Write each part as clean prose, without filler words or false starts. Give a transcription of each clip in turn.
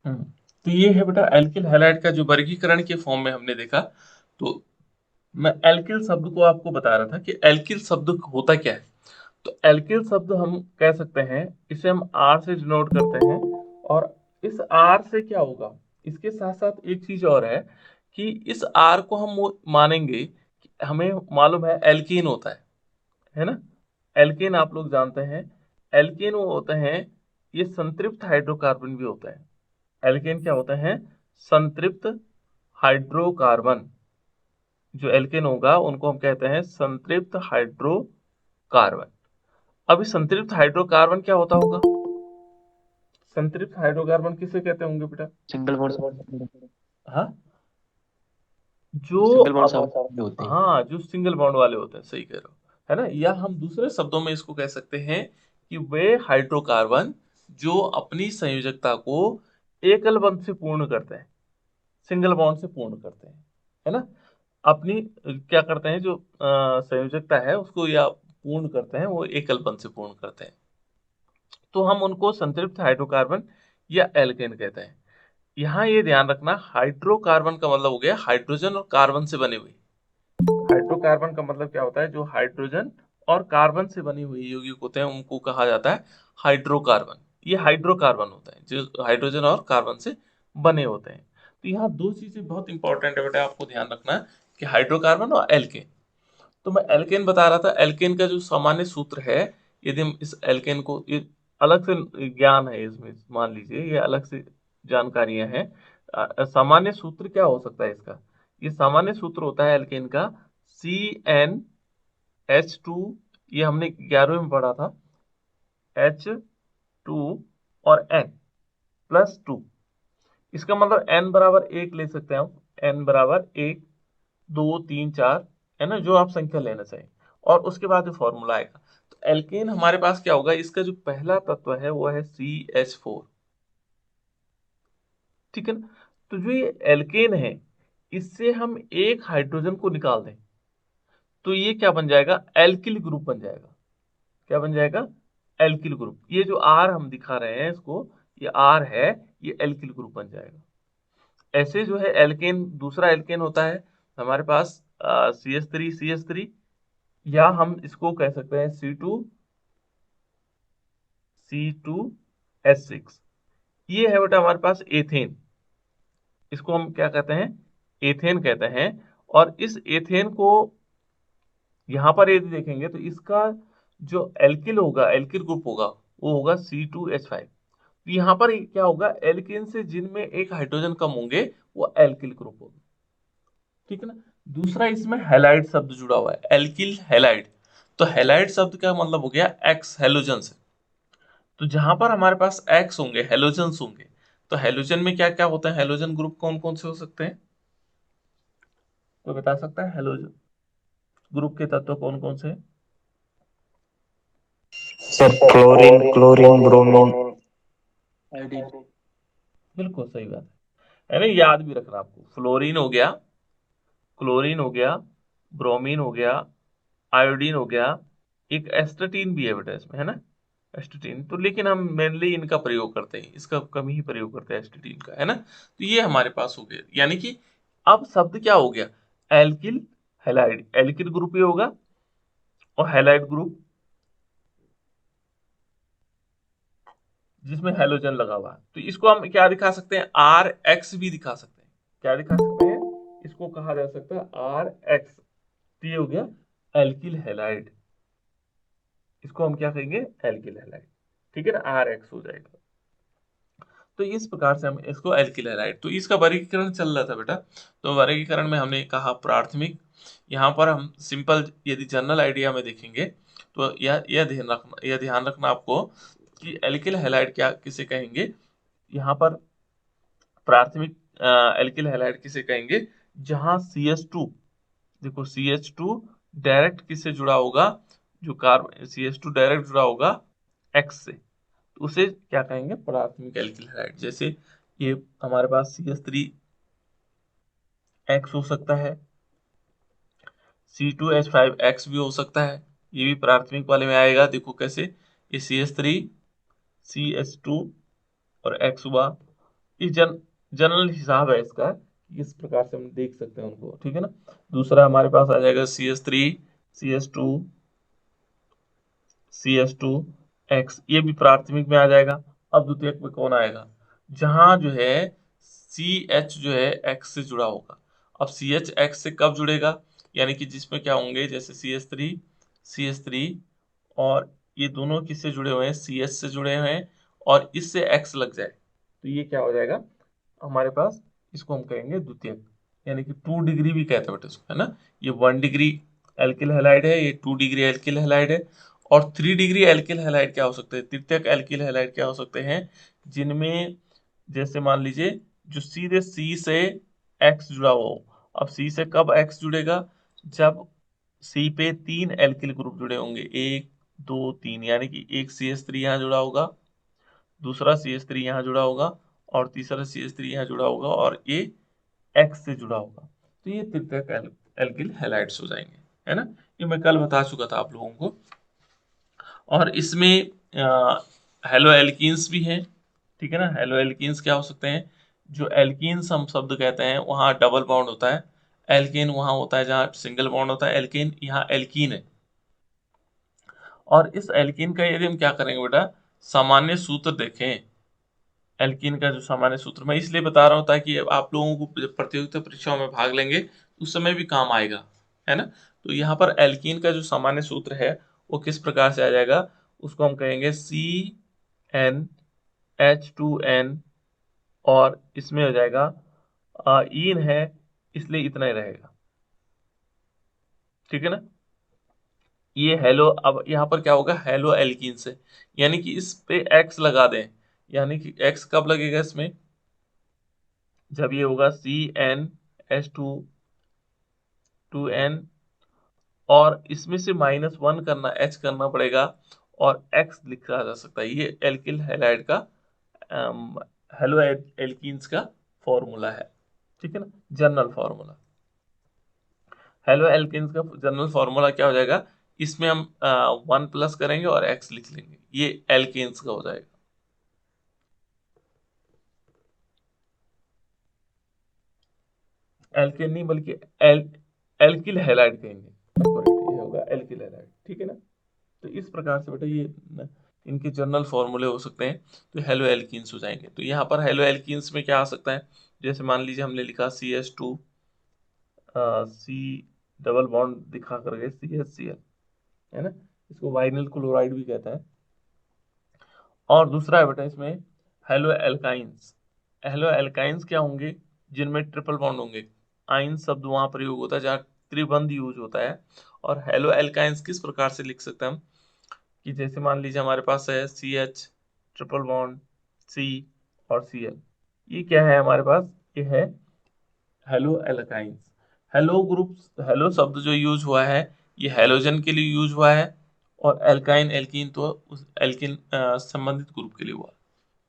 तो ये है बेटा एल्किल हैलाइड का जो वर्गीकरण के फॉर्म में हमने देखा। तो मैं एल्किल शब्द को आपको बता रहा था कि एल्किल शब्द होता क्या है। तो एल्किल शब्द हम कह सकते हैं, इसे हम आर से डिनोट करते हैं। और इस आर से क्या होगा, इसके साथ साथ एक चीज और है कि इस आर को हम मानेंगे कि हमें मालूम है एल्कीन होता है ना। एल्केन आप लोग जानते हैं, एल्केन वो होते हैं, ये संतृप्त हाइड्रोकार्बन भी होता है। एल्केन क्या होता है, संतृप्त हाइड्रोकार्बन। जो एल्केन होगा उनको हम कहते हैं संतृप्त हाइड्रोकार्बन। अब इस संतृप्त हाइड्रोकार्बन क्या होता होगा, संतृप्त हाइड्रोकार्बन किसे कहते होंगे बेटा? Single bond. हाँ, जो सिंगल बॉन्ड अब सामने होते हैं। हाँ जो सिंगल बॉन्ड वाले होते हैं, सही कह रहे हो, है ना। या हम दूसरे शब्दों में इसको कह सकते हैं कि वे हाइड्रोकार्बन जो अपनी संयोजकता को एकल बंध से पूर्ण करते हैं, सिंगल बॉन्ड से पूर्ण करते हैं, है ना। अपनी क्या करते हैं, जो संयोजकता है उसको या पूर्ण करते हैं, वो एकल बंध से पूर्ण करते हैं। तो हम उनको संतृप्त हाइड्रोकार्बन या एल्केन कहते हैं। यहाँ ये ध्यान रखना, हाइड्रोकार्बन का मतलब हो गया हाइड्रोजन और कार्बन से बने हुए। हाइड्रोकार्बन का मतलब क्या होता है, जो हाइड्रोजन और कार्बन से बने हुए यौगिक होते हैं उनको कहा जाता है हाइड्रोकार्बन। ये हाइड्रोकार्बन होता है जो हाइड्रोजन और कार्बन से बने होते हैं। तो यहाँ दो चीजें बहुत इंपॉर्टेंट है बेटा, आपको ध्यान रखना है कि हाइड्रोकार्बन और एल्केन। तो मैं एल्केन बता रहा था, एल्केन का जो सामान्य सूत्र है, यदि हम इस एल्केन को, ये अलग से ज्ञान है इसमें, मान लीजिए ये अलग से जानकारियां हैं। सामान्य सूत्र क्या हो सकता है इसका, ये सामान्य सूत्र होता है एल्केन का CnH2, ये हमने 11वीं में पढ़ा था, H2 और N+2। इसका मतलब n बराबर एक ले सकते हैं हम, n बराबर एक, दो, तीन, चार, है ना, जो आप संख्या लेना चाहें। और उसके बाद जो फॉर्मूला आएगा, तो एल्केन हमारे पास क्या होगा, इसका जो पहला तत्व है वो है CH4। ठीक है ना। तो जो ये एल्केन है, इससे हम एक हाइड्रोजन को निकाल दें तो ये क्या बन जाएगा, एल्किल ग्रुप बन जाएगा। क्या बन जाएगा, एल्किल ग्रुप। ये जो आर हम दिखा रहे हैं इसको, ये आर है, ये एल्किल ग्रुप बन जाएगा। ऐसे जो है एल्केन, दूसरा एल्केन होता है हमारे पास CH3, या हम इसको कह सकते हैं C2H6। ये है बेटा हमारे पास एथेन, इसको हम क्या कहते हैं, एथेन कहते हैं। और इस एथेन को यहाँ पर यदि देखेंगे तो इसका जो एल्किल होगा, एल्किल ग्रुप होगा, वो होगा C2H5। तो यहाँ पर क्या होगा, एल्केन से जिनमें एक हाइड्रोजन कम होंगे वो एल्किल ग्रुप होगा। ठीक है ना। दूसरा इसमें हैलाइड शब्द जुड़ा हुआ है, एल्किल हैलाइड। तो हैलाइड शब्द का मतलब हो गया एक्स, हेलोजन से। तो जहां पर हमारे पास एक्स होंगे, हेलोजन्स होंगे, तो हेलोजन में क्या क्या होता है, हेलोजन ग्रुप कौन कौन से हो सकते हैं, कोई बता सकता है हेलोजन ग्रुप के तत्व कौन कौन से हैं? Sir chlorine, chlorine, bromine. Iodine. बिल्कुल सही बात है ना, याद भी रखना आपको, फ्लोरीन हो गया, क्लोरीन हो गया, ब्रोमीन हो गया, आयोडीन हो गया, एक एस्टाटीन भी है बेटा इसमें, है ना, एस्टाटीन। तो लेकिन हम मेनली इनका प्रयोग करते हैं, इसका कम ही प्रयोग करते हैं एस्टाटीन का, है ना। तो ये हमारे पास हो गया, यानी कि अब शब्द क्या हो गया, एल्किल हैलाइड। एल्किल ग्रुप ये होगा और हैलाइड ग्रुप जिसमें हैलोजन लगा हुआ है। तो इसको हम क्या दिखा सकते हैं, RX भी दिखा सकते हैं। क्या दिखा सकते हैं, इसको कहा जा सकता है RX। तो ये हो गया एल्किल हैलाइड, इसको हम क्या कहेंगे, एल्किल हैलाइड। ठीक है ना, RX हो जाएगा। तो इस प्रकार से हम इसको एल्किल हैलाइड, तो इसका वर्गीकरण चल रहा था बेटा। तो वर्गीकरण में हमने कहा प्राथमिक, यहाँ पर हम सिंपल यदि जनरल आइडिया में देखेंगे तो यह ध्यान रखना आपको कि एल्किल हैलाइड क्या किसे कहेंगे। यहाँ पर प्राथमिक एल्किल हैलाइड किसे कहेंगे, जहां CH2, देखो CH2 डायरेक्ट किससे जुड़ा होगा, जो कार्बन CH2 डायरेक्ट जुड़ा होगा X से, तो उसे क्या कहेंगे, प्राथमिक एल्किल हैलाइड। जैसे ये हमारे पास CH3X हो सकता है, C2H5X भी हो सकता है, ये भी प्राथमिक वाले में आएगा। देखो कैसे, ये CH3, CH2 और X हुआ, ये जनरल हिसाब है इसका, इस प्रकार से हम देख सकते हैं उनको, ठीक है ना। दूसरा हमारे पास आ जाएगा CH3 CS2 CS2X, ये भी प्राथमिक में आ जाएगा। अब द्वितीयक में कौन आएगा, जहां जो है CH जो है X से जुड़ा होगा। अब CH X से कब जुड़ेगा, यानी कि जिसमें क्या होंगे, जैसे CH3 और ये दोनों किससे जुड़े हुए हैं, CH से जुड़े हुए हैं, और इससे X लग जाए तो ये क्या हो जाएगा हमारे पास, इसको हम कहेंगे द्वितीयक, यानी कि 2 डिग्री भी कहते हैं बेटा इसको, है ना। ये 1 डिग्री एल्किल हैलाइड है, ये 2 डिग्री एल्किल हैलाइड है। और 3 डिग्री एल्किल हैलाइड क्या हो सकते हैं, तृतीयक एल्किल हैलाइड क्या हो सकते हैं, जिनमें जैसे मान लीजिए जो सीधे C से X जुड़ा हुआ हो। अब C से कब X जुड़ेगा, जब C पे 3 एल्किल ग्रुप जुड़े होंगे, 1 2 3, यानी कि एक CH3 यहाँ जुड़ा होगा, दूसरा CH3 यहाँ जुड़ा होगा, और तीसरा CH3 यहाँ जुड़ा होगा, और ये X से जुड़ा होगा। तो ये तृतीयक एल्किल हैलाइड्स हो जाएंगे, है ना। ये मैं कल बता चुका था आप लोगों को। और इसमें हेलो एल्कीन्स भी हैं, ठीक है ना। हेलो एल्कीन्स क्या हो सकते हैं, जो एल्कीन्स हम शब्द कहते हैं वहाँ डबल बॉन्ड होता है, एल्केन वहाँ होता है जहाँ सिंगल बॉन्ड होता है, एल्केन यहाँ एल्कीन है। और इस एल्कीन का यदि हम क्या करेंगे बेटा, सामान्य सूत्र देखें, एल्कीन का जो सामान्य सूत्र मैं इसलिए बता रहा हूँ ताकि आप लोगों को जब प्रतियोगिता परीक्षाओं में भाग लेंगे तो उस समय भी काम आएगा, है ना। तो यहाँ पर एल्कीन का जो सामान्य सूत्र है वो किस प्रकार से आ जाएगा, उसको हम कहेंगे CnH2n, और इसमें हो जाएगा ईन है इसलिए इतना ही रहेगा, ठीक है ना। ये हेलो, अब यहाँ पर क्या होगा, हेलो एल्कीन से, यानी कि इस पे एक्स लगा दें, यानी कि एक्स कब लगेगा इसमें, जब ये होगा CnH2 और इसमें से -1 करना, H करना पड़ेगा, और X लिखा जा सकता है। ये एल्किल हैलाइड का हेलो एल्कीन्स का फॉर्मूला है, ठीक है ना, जनरल फॉर्मूला। हेलो एल्कीन्स का जनरल फॉर्मूला क्या हो जाएगा, इसमें हम 1 प्लस करेंगे और X लिख लेंगे, ये एल्कीन्स का हो जाएगा। एल्केन नहीं बल्कि एल्किल हैलाइड कहेंगे, ये होगा एल्किल हैलाइड, ठीक है ना। तो इस प्रकार से बेटा ये इनके जनरल फॉर्मूले हो सकते हैं, तो हेलो एल्कीन्स हो जाएंगे। तो यहाँ पर हेलो एल्कीन्स में क्या आ सकता है, जैसे मान लीजिए हमने लिखा CH2 C डबल बॉन्ड दिखा करके CHCl, है ना, इसको वाइनल क्लोराइड भी कहता है। और दूसरा है बेटा इसमें हेलो एल्काइंस। हेलो एल्काइंस क्या होंगे, जिनमें ट्रिपल बॉन्ड होंगे, आइन शब्द वहां प्रयोग होता है जहाँ त्रिबंध यूज होता है। और हेलो एल्काइंस किस प्रकार से लिख सकते हैं हम, कि जैसे मान लीजिए हमारे पास है CH ट्रिपल बॉन्ड C और Cl, ये क्या है हमारे पास, ये है hello alkynes. Hello group, hello शब्द जो यूज हुआ है ये हेलोजन के लिए यूज हुआ है, और एल्काइन एल्कीन तो उस एल्किन संबंधित ग्रुप के लिए हुआ,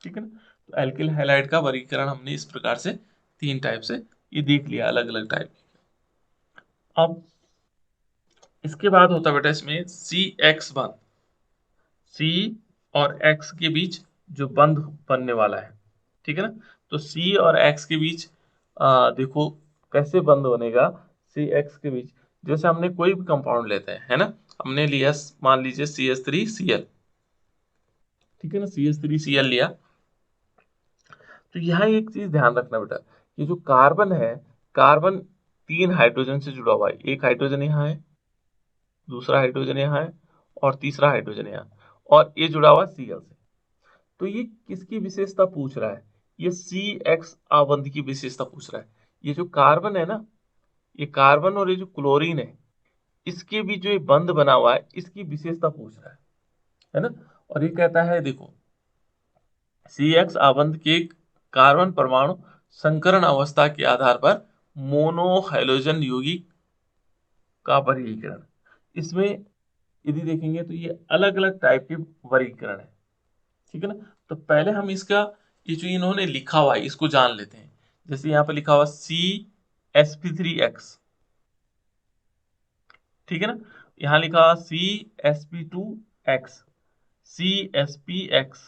ठीक है ना। तो एल्किल हैलाइड का वर्गीकरण हमने इस प्रकार से 3 टाइप से ये देख लिया, अलग अलग टाइप। अब इसके बाद होता है बेटा इसमें CX बंध, C और X के बीच जो बंध बनने वाला है, ठीक है ना। तो C और X के बीच देखो कैसे बंध बनेगा, CX के बीच, जैसे हमने कोई भी कंपाउंड लेते हैं, है ना, हमने लिया मान लीजिए CH3Cl, ठीक है ना, CH3Cl लिया। तो यहाँ एक चीज ध्यान रखना बेटा, ये जो कार्बन है, कार्बन 3 हाइड्रोजन से जुड़ा हुआ है, एक हाइड्रोजन यहाँ है, दूसरा हाइड्रोजन यहाँ है, और तीसरा हाइड्रोजन यहाँ, और ये जुड़ा हुआ Cl से। तो ये किसकी विशेषता पूछ रहा है, ये CX आबंध की विशेषता पूछ रहा है। ये जो कार्बन है ना, ये कार्बन और ये जो क्लोरीन है, इसके भी जो ये बंध बना हुआ है इसकी विशेषता पूछ रहा है ना। और ये कहता है देखो, CX आबंध के कार्बन परमाणु संकरण अवस्था के आधार पर मोनो हाइड्रोजन यौगिक का वर्गीकरण, इसमें यदि देखेंगे तो ये अलग अलग टाइप के वर्गीकरण है, ठीक है ना। तो पहले हम इसका ये जो इन्होंने लिखा हुआ है इसको जान लेते हैं। जैसे यहाँ पे लिखा हुआ CsP3X, ठीक है ना, यहाँ लिखा हुआ CsP2X, CsPX,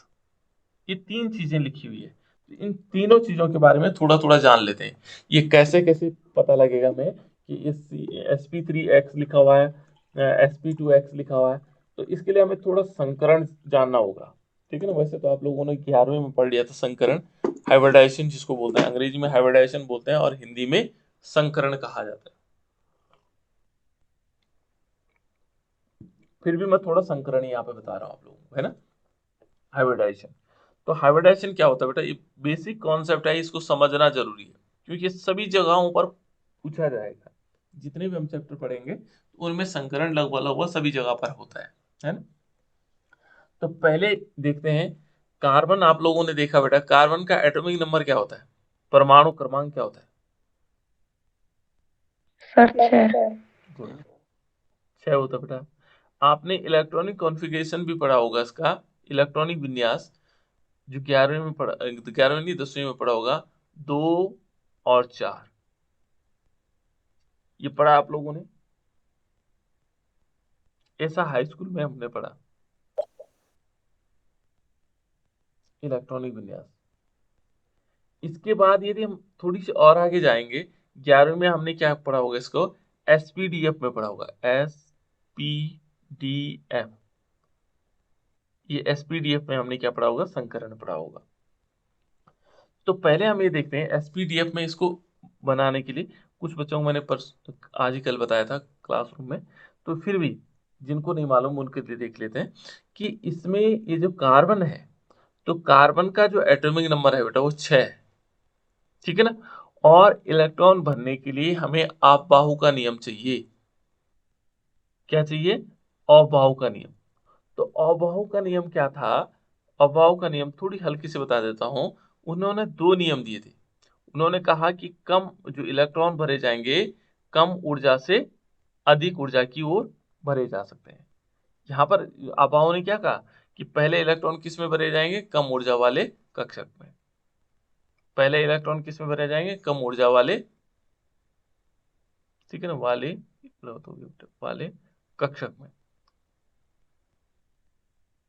ये 3 चीजें लिखी हुई है। इन तीनों चीजों के बारे में थोड़ा थोड़ा जान लेते हैं। ये कैसे कैसे पता लगेगा हमें कि इस sp3x लिखा हुआ है, sp2x लिखा हुआ है, तो इसके लिए हमें थोड़ा संकरण जानना होगा। ठीक है ना। वैसे तो आप लोगों ने 11वीं में पढ़ लिया था संकरण, हाइब्रिडाइजेशन जिसको बोलते हैं, अंग्रेजी में हाइब्रिडाइजेशन बोलते हैं और हिंदी में संकरण कहा जाता है। फिर भी मैं थोड़ा संकरण यहाँ पे बता रहा हूँ आप लोगों को, है ना। हाइब्रिडाइजेशन, तो हाइब्रिडाइजेशन क्या होता है बेटा, ये बेसिक कॉन्सेप्ट है, इसको समझना जरूरी है क्योंकि ये सभी जगहों पर पूछा जाएगा। जितने भी हम चैप्टर पढ़ेंगे तो उनमें संकरण लगभग लगभग सभी जगह पर होता है ना। तो पहले देखते हैं, कार्बन आप लोगों ने देखा बेटा, कार्बन का एटॉमिक नंबर क्या होता है, परमाणु क्रमांक क्या होता है? सर 6। गुड, 6 होता है बेटा। आपने इलेक्ट्रॉनिक कॉन्फ़िगरेशन भी पढ़ा होगा इसका, इलेक्ट्रॉनिक विन्यास, जो 11वीं में पढ़ा, 11वीं नहीं 10वीं में पढ़ा होगा, 2 और 4, ये पढ़ा आप लोगों ने, ऐसा हाई स्कूल में हमने पढ़ा इलेक्ट्रॉनिक विन्यास। इसके बाद यदि हम थोड़ी सी और आगे जाएंगे, 11वीं में हमने क्या पढ़ा होगा इसको, एसपीडीएफ में पढ़ा होगा, एसपीडीएफ, ये एसपीडीएफ में हमने क्या पढ़ा होगा, संकरण पढ़ा होगा। तो पहले हम ये देखते हैं एसपीडीएफ में इसको बनाने के लिए, कुछ बच्चों को मैंने आज ही कल बताया था क्लासरूम में, तो फिर भी जिनको नहीं मालूम उनके लिए देख लेते हैं कि इसमें ये जो कार्बन है, तो कार्बन का जो एटॉमिक नंबर है बेटा वो 6 है। ठीक है ना। और इलेक्ट्रॉन भरने के लिए हमें आपबाहु का नियम चाहिए। क्या चाहिए? अबाहु का नियम। तो अबाहु का नियम क्या था? अबाहु का नियम थोड़ी हल्की से बता देता हूं। उन्होंने 2 नियम दिए थे। उन्होंने कहा कि कम जो इलेक्ट्रॉन भरे जाएंगे, कम ऊर्जा से अधिक ऊर्जा की ओर भरे जा सकते हैं। यहाँ पर अबाहु ने क्या कहा कि पहले इलेक्ट्रॉन किस में भरे जाएंगे, कम ऊर्जा वाले कक्षक में। पहले इलेक्ट्रॉन किस में भरे जाएंगे, कम ऊर्जा वाले, ठीक है ना, वाले कक्षक में।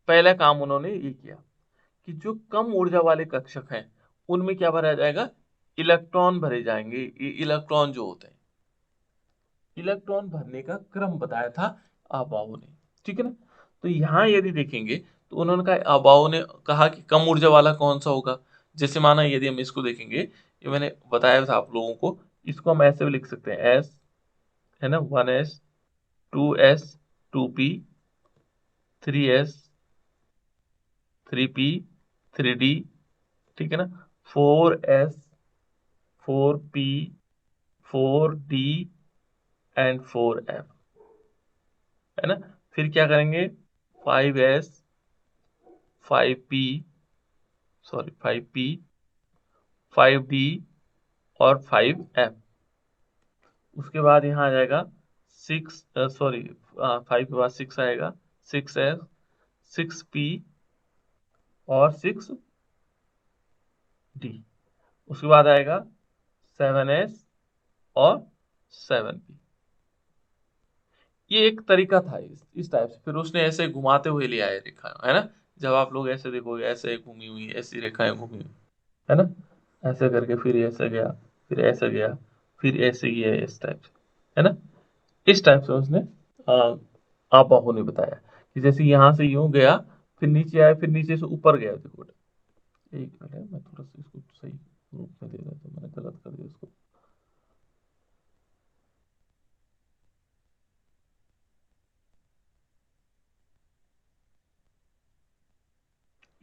पहला काम उन्होंने ये किया कि जो कम ऊर्जा वाले कक्षक हैं उनमें क्या भरा जाएगा, इलेक्ट्रॉन भरे जाएंगे। ये इलेक्ट्रॉन जो होते हैं, इलेक्ट्रॉन भरने का क्रम बताया था अबाउ ने। ठीक है ना। तो यहाँ यदि देखेंगे तो उन्होंने कहा, अबाउ ने कहा कि कम ऊर्जा वाला कौन सा होगा। जैसे माना यदि हम इसको देखेंगे, ये मैंने बताया था आप लोगों को, इसको हम ऐसे भी लिख सकते हैं, एस, है ना, 1s, 2s, 2p, 3s, 3p, 3d, ठीक है ना, 4s, 4p, 4d and 4f, है ना। फिर क्या करेंगे, 5s, 5p, sorry 5p, 5d और 5f। उसके बाद यहाँ आ जाएगा 6, सॉरी 5 के बाद 6 आएगा, 6s, 6p और 6d। उसके बाद आएगा 7s और 7p। ये एक तरीका था इस टाइप से, फिर उसने ऐसे घुमाते हुए ले आए रेखा, है ना। जब आप लोग ऐसे देखोगे, ऐसे घूमी हुई ऐसी रेखाएं घूमी हुई, है ना, ऐसे करके फिर ऐसे गया, फिर ऐसे गया, फिर ऐसे गया, इस टाइप से, है ना। इस टाइप से उसने आबाहु ने बताया कि जैसे यहाँ से यूं गया, फिर नीचे आया, फिर नीचे से ऊपर गया। देखो बेटा, एक मिनट है, मैं थोड़ा सा इसको सही रूप में दे रहा था, मैंने गलत कर दिया इसको।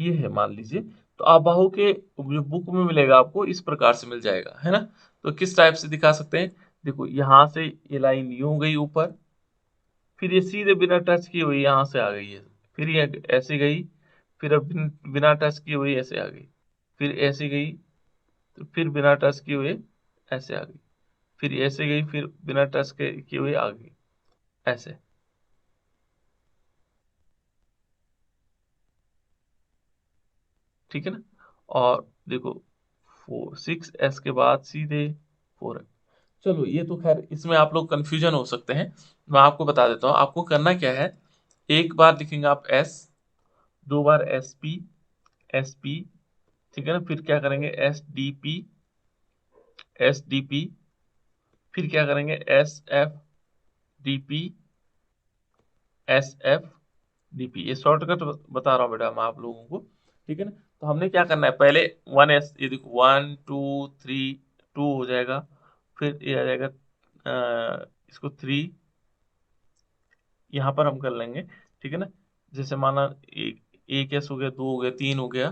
ये है मान लीजिए, तो आबाहु के जो बुक में मिलेगा आपको इस प्रकार से मिल जाएगा, है ना। तो किस टाइप से दिखा सकते हैं, देखो यहाँ से ये लाइन यूं गई ऊपर, फिर ये सीधे बिना टच किए हुए यहाँ से आ गई है, फिर ये ऐसे गई, फिर अब बिना टच किए हुए ऐसे आ गई, फिर ऐसे गई, तो फिर बिना टच किए हुए ऐसे आ गई, फिर ऐसे गई, फिर बिना टच किए हुए आ गई, ऐसे। ठीक है ना। और देखो 6s के बाद सीधे 4। चलो ये तो खैर इसमें आप लोग कंफ्यूजन हो सकते हैं, मैं आपको बता देता हूँ आपको करना क्या है। एक बार लिखेंगे आप s, 2 बार sp, sp, ठीक है ना। फिर क्या करेंगे एस डी पी, फिर क्या करेंगे S F D P, S F D P. ये शॉर्टकट बता रहा हूँ बेटा मैं आप लोगों को, ठीक है ना। तो हमने क्या करना है, पहले वन एस, ये देखो 1 2 3, 2 हो जाएगा, फिर ये आ जाएगा इसको 3 यहाँ पर हम कर लेंगे, ठीक है ना। जैसे माना एक एस हो गया, 2 हो गया, 3 हो गया,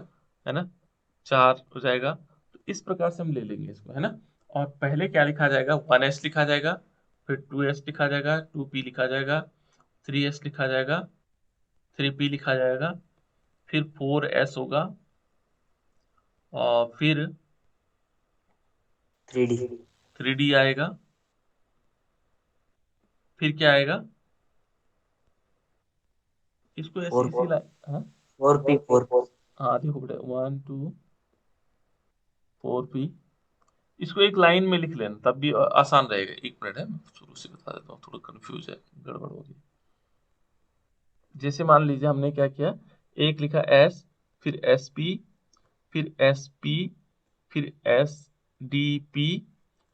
है ना, 4 हो जाएगा। तो इस प्रकार से हम ले लेंगे इसको, है ना। और पहले क्या लिखा जाएगा, 1s लिखा जाएगा, फिर 2s लिखा जाएगा, 2p लिखा जाएगा, 3s लिखा जाएगा, 3p लिखा जाएगा, फिर 4s होगा, और फिर 3D 3d आएगा, फिर क्या आएगा, इसको ऐसी 4 इसी ला हाँ 4P 4 हाँ देखो बेटा 1 2 4p, इसको एक लाइन में लिख लेना तब भी आसान रहेगा। एक मिनट है, मैं शुरू से बता देता हूँ, थोड़ा कंफ्यूज है, गड़बड़ हो गई। जैसे मान लीजिए हमने क्या किया, एक लिखा एस, फिर एस पी, फिर एस पी, फिर एस डी पी,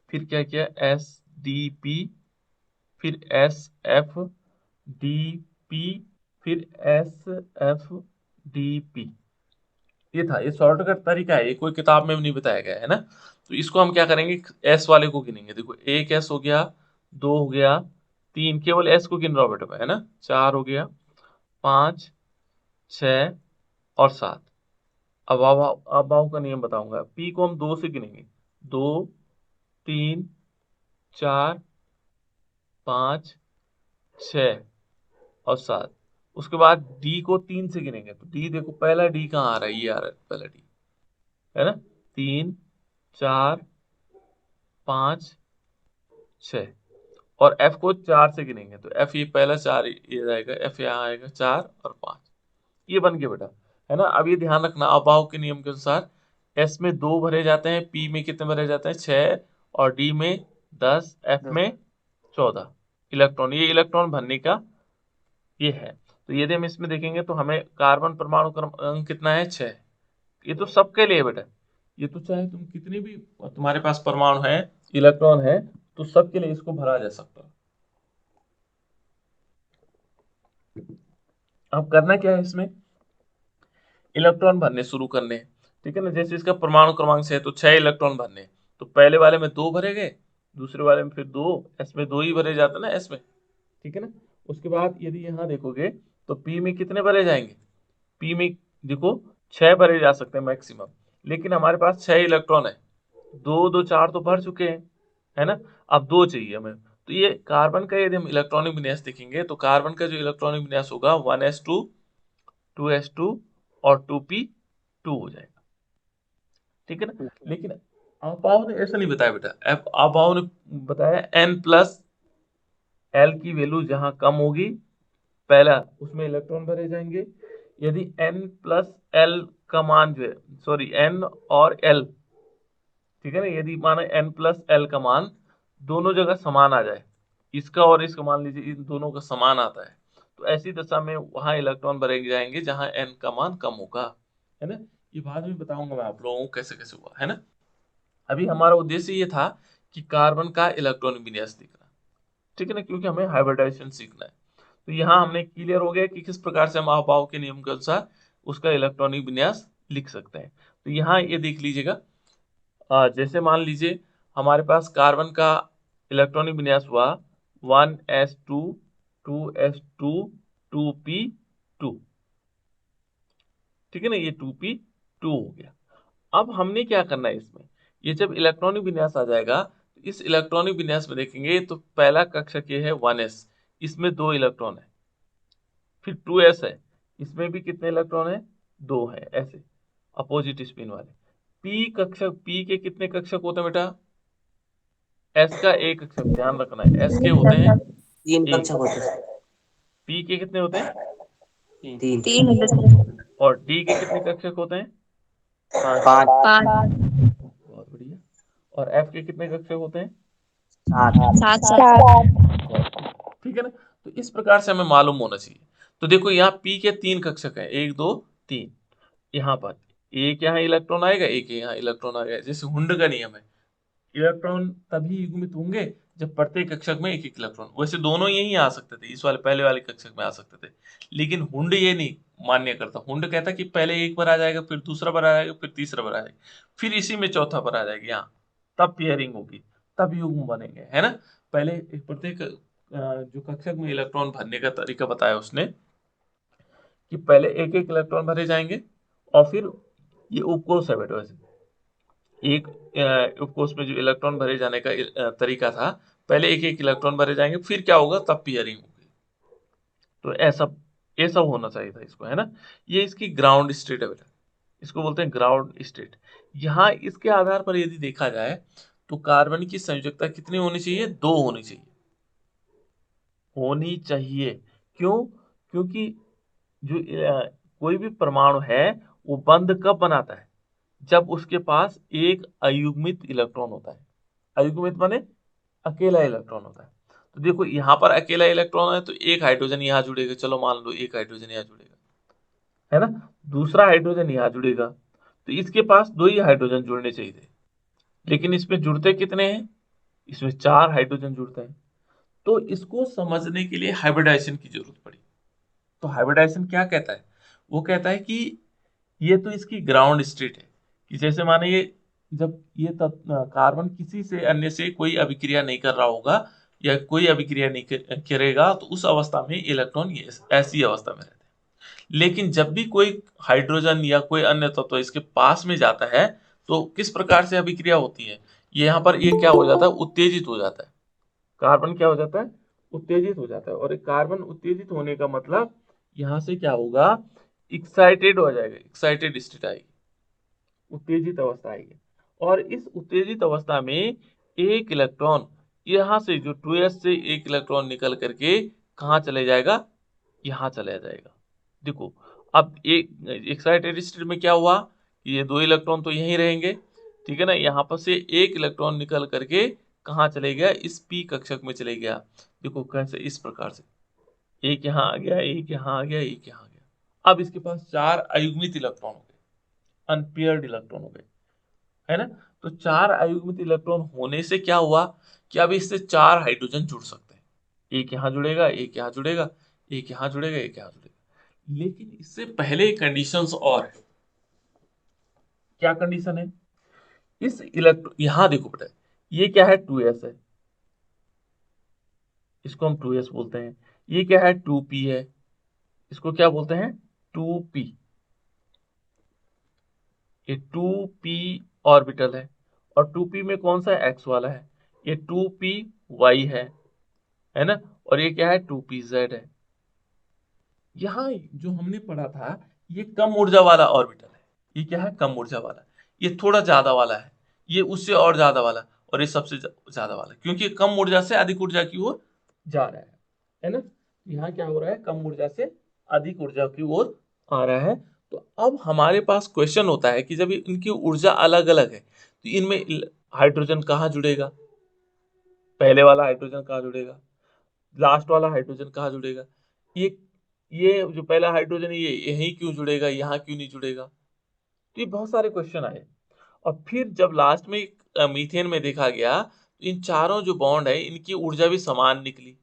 फिर क्या किया एस डी पी, फिर एस एफ डी पी, फिर एस एफ डी पी। ये था, ये शॉर्टकट तरीका है, ये कोई किताब में भी नहीं बताया गया है ना। तो इसको हम क्या करेंगे, एस वाले को गिनेंगे। देखो एक एस हो गया, 2 हो गया, 3, केवल एस को गिन रहा हूँ बेटा मैं, है ना, 4 हो गया, 5 6 और 7। अब भाव का नियम बताऊंगा, पी को हम 2 से गिनेंगे, 2 3 4 5 6 और 7। उसके बाद डी को 3 से गिनेंगे, तो डी देखो पहला डी कहाँ आ रहा है, ये आ रहा है पहला डी, है ना, 3 4 5 6। और एफ को 4 से गिनेंगे, तो एफ ये पहला 4 ये जाएगा, एफ यहाँ आएगा 4 और 5। ये बन गया बेटा, है ना। अब ये ध्यान रखना, अभाव के नियम के अनुसार एस में 2 भरे जाते हैं, पी में कितने भरे जाते हैं 6, और डी में 10, एफ 10 में 14 इलेक्ट्रॉन। ये इलेक्ट्रॉन भरने का ये है। तो यदि हम इसमें देखेंगे तो हमें कार्बन परमाणु क्रमांक कितना है, 6। ये तो सबके लिए बेटा, ये तो चाहे तुम कितने भी तुम्हारे पास परमाणु है, इलेक्ट्रॉन है, तो सबके लिए इसको भरा जा सकता है। अब करना क्या है इसमें, इलेक्ट्रॉन भरने शुरू करने हैं, ठीक है ना। जैसे इसका परमाणु क्रमांक 6 है, तो 6 इलेक्ट्रॉन भरने हैं। तो पहले वाले में 2 भरे गए, दूसरे वाले में फिर 2, एस में 2 ही भरे जाते हैं ना, एस में, ठीक है ना। उसके बाद यदि यहाँ देखोगे तो पी में कितने भरे जाएंगे, पी में देखो 6 भरे जा सकते हैं मैक्सिमम, लेकिन हमारे पास 6 इलेक्ट्रॉन है, 2 2 4 तो भर चुके हैं, है ना। अब 2 चाहिए हमें। तो ये कार्बन का यदि हम इलेक्ट्रॉनिक विन्यास देखेंगे, तो कार्बन का जो इलेक्ट्रॉनिक विन्यास होगा 1s2 2s2 और 2p2 हो जाएगा, ठीक है ना। लेकिन अपाव ने ऐसा नहीं बताया बेटा, अपाव ने बताया n+l की वैल्यू जहां कम होगी, पहला उसमें इलेक्ट्रॉन भरे जाएंगे। यदि n+l का मान जो है, सॉरी n और l, ठीक है ना, यदि माना n+l का मान दोनों जगह समान आ जाए, इसका और इसका मान लीजिए इन दोनों का समान आता है, तो ऐसी दशा में वहां इलेक्ट्रॉन भरे जाएंगे जहां n का मान कम होगा, है ना। ये बाद में बताऊंगा मैं आप लोगों को कैसे कैसे हुआ, है ना। अभी हमारा उद्देश्य ये था कि कार्बन का इलेक्ट्रॉनिक विन्यास देखना, ठीक है ना, क्योंकि हमें हाइब्रिडाइजेशन सीखना है। तो यहाँ हमने क्लियर हो गया कि किस प्रकार से हम अभाव के नियम के अनुसार उसका इलेक्ट्रॉनिक विन्यास लिख सकते हैं। तो यहाँ ये देख लीजिएगा, जैसे मान लीजिए हमारे पास कार्बन का इलेक्ट्रॉनिक विन्यास हुआ 1s2 2s2 2p2, ठीक है ना, ये 2p2 हो गया। अब हमने क्या करना है इसमें, ये जब इलेक्ट्रॉनिक विन्यास आ जाएगा, तो इस इलेक्ट्रॉनिक विन्यास में देखेंगे तो पहला कक्षक ये है 1s, इसमें 2 इलेक्ट्रॉन है, फिर 2s है, इसमें भी कितने इलेक्ट्रॉन है, 2 है, ऐसे अपोजिट स्पिन वाले। p कक्षक, p के कितने कक्षक होते हैं बेटा, s का एक कक्षक, ध्यान रखना है s के होते हैं 3 एक, कक्षक होते हैं। p के कितने होते हैं, 3 तीन होते सर। और d के कितने कक्षक होते हैं, 5 पाँच। बहुत बढ़िया। और f के कितने कक्षक होते हैं, 7 सात सर। ठीक है ना। तो इस प्रकार से हमें मालूम होना चाहिए। तो देखो यहाँ P के 3 कक्षक हैं, 1 2 3, यहाँ पर एक यहाँ इलेक्ट्रॉन आएगा, एक यहाँ इलेक्ट्रॉन आएगा। जैसे हुंड का नियम है, इलेक्ट्रॉन तभी युग्मित होंगे जब प्रत्येक कक्षक में एक एक इलेक्ट्रॉन। वैसे दोनों यही आ सकते थे, इस वाले पहले वाले कक्षक में आ सकते थे, लेकिन हुंड ये नहीं मान्य करता। हुंड कहता कि पहले एक बार आ जाएगा, फिर दूसरा बार आ जाएगा, फिर तीसरा बार आ जाएगा, फिर इसी में चौथा बार आ जाएगी, यहाँ तब पेयरिंग होगी, तब युग्म बनेंगे, है ना। पहले एक प्रत्येक जो कक्षक में इलेक्ट्रॉन भरने का तरीका बताया उसने, कि पहले एक एक इलेक्ट्रॉन भरे जाएंगे, और फिर ये उपकोष है बेटा, वैसे एक उपकोष में जो इलेक्ट्रॉन भरे जाने का तरीका था, पहले एक एक इलेक्ट्रॉन भरे जाएंगे, फिर क्या होगा, तब पेयरिंग होगी। तो ऐसा ये सब होना चाहिए था इसको, है ना। ये इसकी ग्राउंड स्टेट है बेटा, इसको बोलते हैं ग्राउंड स्टेट। यहाँ इसके आधार पर यदि देखा जाए तो कार्बन की संयोजकता कितनी होनी चाहिए, 2 होनी चाहिए, होनी चाहिए। क्यों? क्योंकि जो कोई भी परमाणु है वो बंध कब बनाता है, जब उसके पास एक अयुग्मित इलेक्ट्रॉन होता है। अयुग्मित माने अकेला इलेक्ट्रॉन होता है। तो देखो यहाँ पर अकेला इलेक्ट्रॉन है तो एक हाइड्रोजन यहाँ जुड़ेगा, चलो मान लो एक हाइड्रोजन यहाँ जुड़ेगा, है ना, दूसरा हाइड्रोजन यहाँ जुड़ेगा, तो इसके पास 2 ही हाइड्रोजन जुड़ने चाहिए थे, लेकिन इसमें जुड़ते कितने हैं, इसमें 4 हाइड्रोजन जुड़ते हैं। तो इसको समझने के लिए हाइब्रिडाइजेशन की जरूरत पड़ी। तो हाइब्रिडाइजेशन क्या कहता है, वो कहता है कि ये तो इसकी ग्राउंड स्टेट है, कि जैसे माने ये जब ये कार्बन किसी से अन्य से कोई अभिक्रिया नहीं कर रहा होगा या कोई अभिक्रिया नहीं करेगा, तो उस अवस्था में इलेक्ट्रॉन ये ऐसी अवस्था में रहते हैं। लेकिन जब भी कोई हाइड्रोजन या कोई अन्य तत्व इसके पास में जाता है तो किस प्रकार से अभिक्रिया होती है, ये यहाँ पर ये क्या हो जाता है, उत्तेजित हो जाता है। कार्बन क्या हो जाता है, उत्तेजित हो जाता है। और एक कार्बन उत्तेजित होने का मतलब यहाँ से क्या होगा, एक्साइटेड हो जाएगा, एक्साइटेड स्टेट आएगी, उत्तेजित अवस्था आएगी। और इस उत्तेजित अवस्था में एक इलेक्ट्रॉन यहाँ से जो 2s से एक इलेक्ट्रॉन निकल करके कहाँ चले जाएगा, यहाँ चला जाएगा। देखो अब एक एक्साइटेड स्टेट में क्या हुआ, ये 2 इलेक्ट्रॉन तो यहीं रहेंगे, ठीक है ना। यहाँ पर से एक इलेक्ट्रॉन निकल करके कहाँ चले गया, इस p कक्षक में चले गया। देखो कैसे, इस प्रकार से एक यहाँ आ गया, एक यहाँ आ गया, एक यहाँ आ गया। अब इसके पास 4 अयुग्मित इलेक्ट्रॉन हो गए, अनपेयर्ड इलेक्ट्रॉन हो गए, है ना। तो 4 अयुग्मित इलेक्ट्रॉन होने से क्या हुआ कि अब इससे 4 हाइड्रोजन जुड़ सकते हैं। एक यहाँ जुड़ेगा, एक यहाँ जुड़ेगा, एक यहाँ जुड़ेगा, एक यहाँ जुड़ेगा। लेकिन इससे पहले कंडीशंस और है। क्या कंडीशन है, इस इलेक्ट्रॉन यहाँ देखो बेटा, ये क्या है, 2s है, इसको हम 2s बोलते हैं। ये क्या है, 2p है, इसको क्या बोलते हैं, 2p। ये 2p ऑर्बिटल है, और 2p में कौन सा x वाला है, ये 2py है ना। और ये क्या है, 2pz है। यहाँ जो हमने पढ़ा था ये कम ऊर्जा वाला ऑर्बिटल है, ये क्या है, कम ऊर्जा वाला, ये थोड़ा ज्यादा वाला है, ये उससे और ज्यादा वाला, और ये सबसे ज्यादा वाला, क्योंकि कम ऊर्जा से अधिक ऊर्जा की ओर जा रहा है ना। यहाँ क्या हो रहा है, कम ऊर्जा से अधिक ऊर्जा की ओर आ रहा है। तो अब हमारे पास क्वेश्चन होता है कि जब इनकी ऊर्जा अलग अलग है तो इनमें हाइड्रोजन कहाँ जुड़ेगा, पहले वाला हाइड्रोजन कहाँ जुड़ेगा, लास्ट वाला हाइड्रोजन कहाँ जुड़ेगा, ये जो पहला हाइड्रोजन है ये यहीं क्यों जुड़ेगा, यहाँ क्यों नहीं जुड़ेगा। तो ये बहुत सारे क्वेश्चन आए। और फिर जब लास्ट में मीथेन में देखा गया तो इन चारों जो बॉन्ड है इनकी ऊर्जा भी समान निकली,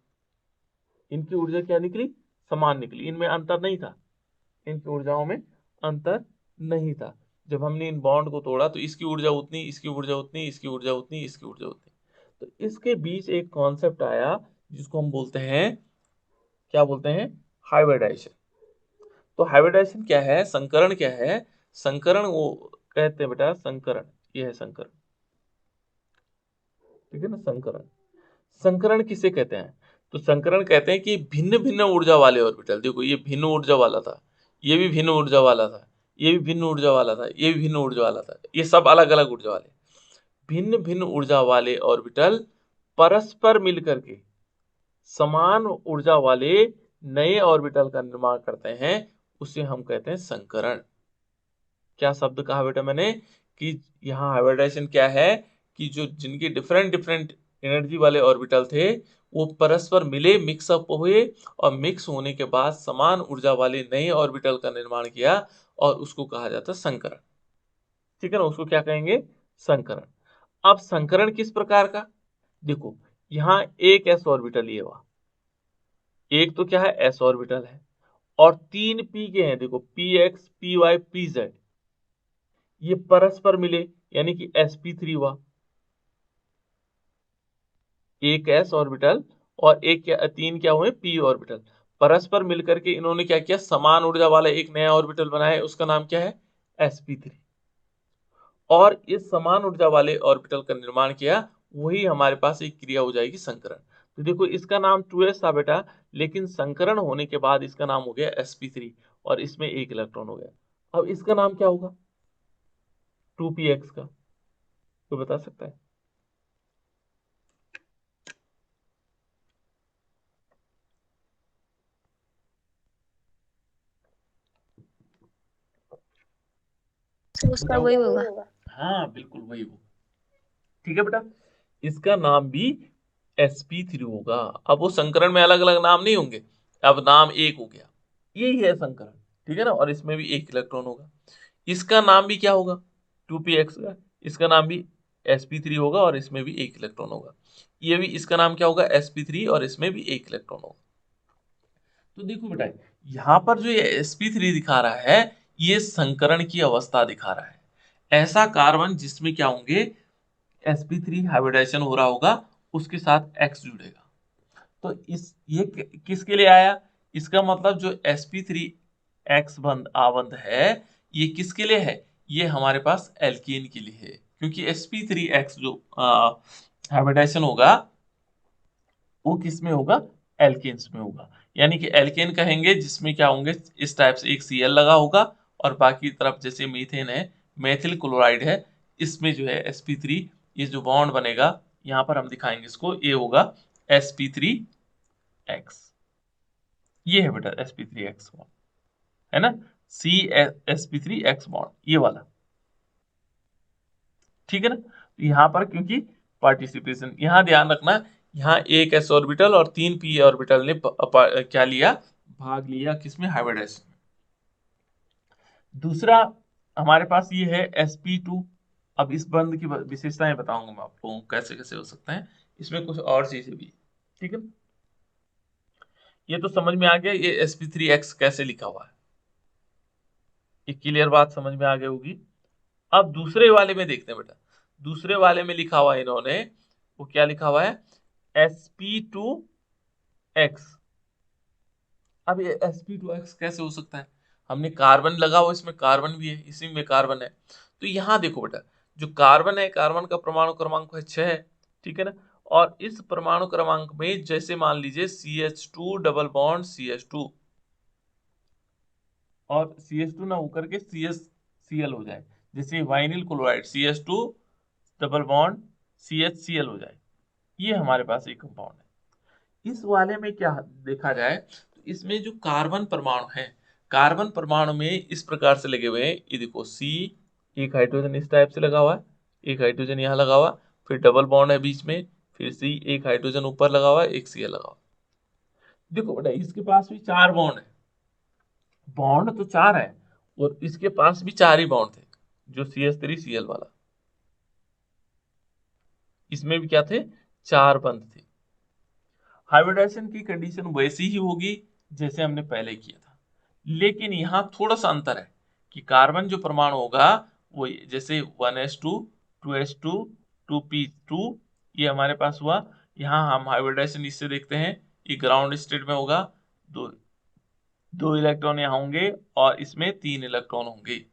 इनकी ऊर्जा क्या निकली, समान निकली, इनमें अंतर नहीं था, इनकी ऊर्जाओं में अंतर नहीं था। जब हमने इन बॉन्ड को तोड़ा तो इसकी ऊर्जा उतनी, इसकी ऊर्जा उतनी, इसकी ऊर्जा उतनी, इसकी ऊर्जा उतनी। तो इसके बीच एक कॉन्सेप्ट आया जिसको हम बोलते हैं, क्या बोलते हैं, हाइब्रिडाइजेशन। तो हाइब्रिडाइजेशन क्या है, संकरण क्या है, संकरण वो कहते हैं बेटा, संकरण ये है संकरण, ठीक है ना। संकरण, संकरण किसे कहते हैं, तो संकरण कहते हैं कि भिन्न भिन्न ऊर्जा वाले ऑर्बिटल, देखो ये भिन्न ऊर्जा वाला था, ये भी भिन्न ऊर्जा वाला था, ये भी भिन्न ऊर्जा वाला था, ये भी भिन्न ऊर्जा वाला था, ये सब अलग अलग ऊर्जा वाले, भिन्न भिन्न ऊर्जा वाले ऑर्बिटल परस्पर मिलकर के समान ऊर्जा वाले नए ऑर्बिटल का निर्माण करते हैं, उसे हम कहते हैं संकरण। क्या शब्द कहा बेटा मैंने, कि यहाँ हाइब्रिडाइजेशन क्या है, कि जो जिनके डिफरेंट डिफरेंट एनर्जी वाले ऑर्बिटल थे वो परस्पर मिले, मिक्सअप हुए, और मिक्स होने के बाद समान ऊर्जा वाले नए ऑर्बिटल का निर्माण किया, और उसको कहा जाता है संकरण। ठीक है ना, उसको क्या कहेंगे, संकरण। अब संकरण किस प्रकार का, देखो यहाँ एक s ऑर्बिटल ये हुआ, एक तो क्या है s ऑर्बिटल है, और 3 p के हैं, देखो px py pz, ये परस्पर मिले यानी कि sp3 हुआ, एक s ऑर्बिटल और एक क्या, 3 क्या हुए p ऑर्बिटल, परस्पर मिलकर के इन्होंने क्या किया, समान ऊर्जा वाला एक नया ऑर्बिटल बनाया है, उसका नाम क्या है, sp3। और इस समान ऊर्जा वाले ऑर्बिटल का निर्माण किया, वही हमारे पास एक क्रिया हो जाएगी संकरण। तो देखो इसका नाम 2s था बेटा, लेकिन संकरण होने के बाद इसका नाम हो गया sp3 और इसमें एक इलेक्ट्रॉन हो गया। अब इसका नाम क्या होगा 2px का, तो बता सकता है। उसका वही होगा। हाँ बिल्कुल वही होगा, ठीक है बेटा, इसका नाम भी sp3 होगा। अब वो संकरण में अलग अलग नाम नहीं होंगे, अब नाम एक हो गया, यही है संकरण, ठीक है ना, और इसमें भी एक इलेक्ट्रॉन होगा। इसका नाम भी क्या होगा 2px का, इसका नाम भी sp3 होगा और इसमें भी एक इलेक्ट्रॉन होगा। ये भी इसका नाम क्या होगा sp3 और इसमें भी एक इलेक्ट्रॉन होगा। तो देखो बेटा यहाँ पर जो ये sp3 दिखा रहा है, ये संकरण की अवस्था दिखा रहा है। ऐसा कार्बन जिसमें क्या होंगे, sp3 हाइब्रिडाइजेशन हो रहा होगा, उसके साथ x जुड़ेगा। तो इस ये किसके लिए आया, इसका मतलब जो sp3x बंध आबंध है, ये किसके लिए है, ये हमारे पास एल्केन के लिए है, क्योंकि sp3x जो हाइब्रिडाइजेशन होगा वो किस में होगा, एल्केन्स में होगा। यानी कि एल्केन कहेंगे जिसमें क्या होंगे, इस टाइप से एक Cl लगा होगा और बाकी तरफ जैसे मीथेन है, मेथिल क्लोराइड है, इसमें जो है sp3, ये जो बॉन्ड बनेगा यहाँ पर हम दिखाएंगे इसको, ये होगा sp3x, ये है बेटा sp3x बॉन्ड, है ना, C sp3x बॉन्ड ये वाला, ठीक है ना। तो यहाँ पर क्योंकि पार्टिसिपेशन, यहाँ ध्यान रखना, यहाँ एक s ऑर्बिटल और 3 p ऑर्बिटल ने क्या लिया, भाग लिया किसमें, हाइब्रिडाइजेशन में। दूसरा हमारे पास ये है sp2। अब इस बंध की विशेषताएं बताऊंगा मैं आप लोगों को कैसे कैसे हो सकता है, इसमें कुछ और चीजें भी, ठीक है। ये तो समझ में आ गया ये sp3x कैसे लिखा हुआ है, ये क्लियर बात समझ में आ गई होगी। अब दूसरे वाले में देखते हैं बेटा, दूसरे वाले में लिखा हुआ है इन्होंने, वो क्या लिखा हुआ है, sp2x। अब ये sp2x कैसे हो सकता है, हमने कार्बन लगा हुआ, इसमें कार्बन भी है, इसी में कार्बन है। तो यहाँ देखो बेटा, जो कार्बन है, कार्बन का परमाणु क्रमांक है 6 है, ठीक है ना, और इस परमाणु क्रमांक में जैसे मान लीजिए CH2 डबल बॉन्ड CH2, और CH2 ना होकर के CHCl हो जाए, जैसे vinyl chloride CH2 double bond CHCl हो जाए, ये हमारे पास एक कंपाउंड है। इस वाले में क्या देखा जाए, तो इसमें जो कार्बन परमाणु है, कार्बन परमाणु में इस प्रकार से लगे हुए हैं, ये देखो C, एक हाइड्रोजन इस टाइप से लगा हुआ है, एक हाइड्रोजन यहाँ लगा हुआ, फिर डबल बॉन्ड है बीच में, फिर C, एक हाइड्रोजन ऊपर लगा हुआ है, एक Cl लगा हुआ। देखो बेटा इसके पास भी 4 बॉन्ड है, बॉन्ड तो 4 है, और इसके पास भी 4 ही बॉन्ड थे, जो CH3Cl वाला, इसमें भी क्या थे, 4 बंध थे। हाइब्रिडाइजेशन की कंडीशन वैसी ही होगी जैसे हमने पहले किया था, लेकिन यहाँ थोड़ा सा अंतर है कि कार्बन जो परमाणु होगा वो जैसे 1s2 2s2 2p2, ये हमारे पास हुआ। यहाँ हम हाइब्रिडाइजेशन इससे देखते हैं, ये ग्राउंड स्टेट में होगा, दो दो इलेक्ट्रॉन यहाँ होंगे और इसमें 3 इलेक्ट्रॉन होंगे,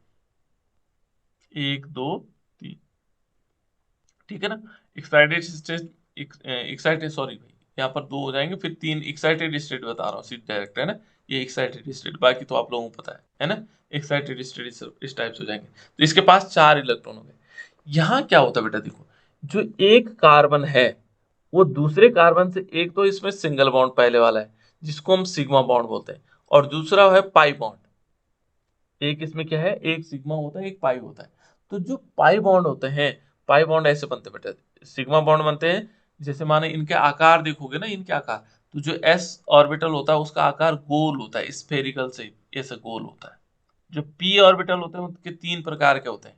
1 2 3, ठीक है ना। एक्साइटेड स्टेट, एक्साइटेड सॉरी भाई, यहाँ पर 2 हो जाएंगे, फिर 3 एक्साइटेड स्टेट बता रहा हूँ सीट डायरेक्ट, है ना, ये एक्साइटेड स्टेट, बाकी तो आप लोगों को पता है ना, एक्साइटेड स्टेट इस टाइप से हो जाएंगे। तो इसके पास 4 इलेक्ट्रॉन हो गए। यहाँ क्या होता है बेटा, देखो जो एक कार्बन है वो दूसरे कार्बन से, एक तो इसमें सिंगल बॉन्ड पहले वाला है जिसको हम सिग्मा बॉन्ड बोलते हैं, और दूसरा है पाई बॉन्ड। एक इसमें क्या है, एक सिग्मा होता है, एक पाई होता है। तो जो पाई बॉन्ड होते हैं, पाई बॉन्ड ऐसे बनते हैं बेटा, सिग्मा बॉन्ड बनते हैं, जैसे माने इनके आकार देखोगे ना, इनके आकार, तो जो s ऑर्बिटल होता है उसका आकार गोल होता है, स्फेरिकल से ऐसा गोल होता है। जो p ऑर्बिटल होते हैं उनके 3 प्रकार के होते हैं,